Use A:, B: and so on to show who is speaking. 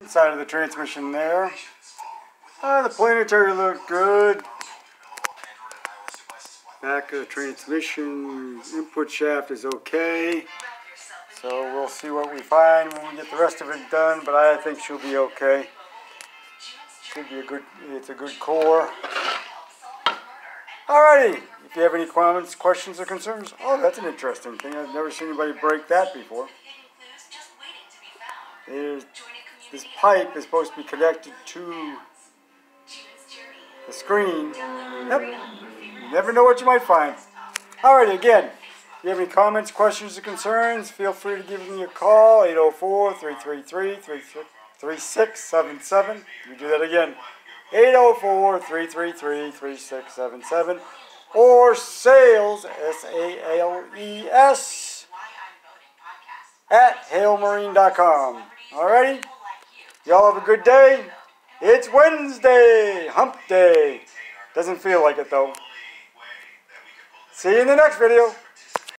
A: Inside of the transmission there. The planetary looked good. Back of the transmission input shaft is okay. So we'll see what we find when we get the rest of it done, but I think she'll be okay. Should be it's a good core. Alrighty, if you have any comments, questions, or concerns, oh, that's an interesting thing. I've never seen anybody break that before. This pipe is supposed to be connected to the screen. Yep, you never know what you might find. Alrighty, again, if you have any comments, questions, or concerns, feel free to give me a call, 804-333-3677. Let me do that again, 804-333-3677. Or sales, SALES, @halemarine.com. Alrighty? Y'all have a good day. It's Wednesday, hump day. Doesn't feel like it though. See you in the next video.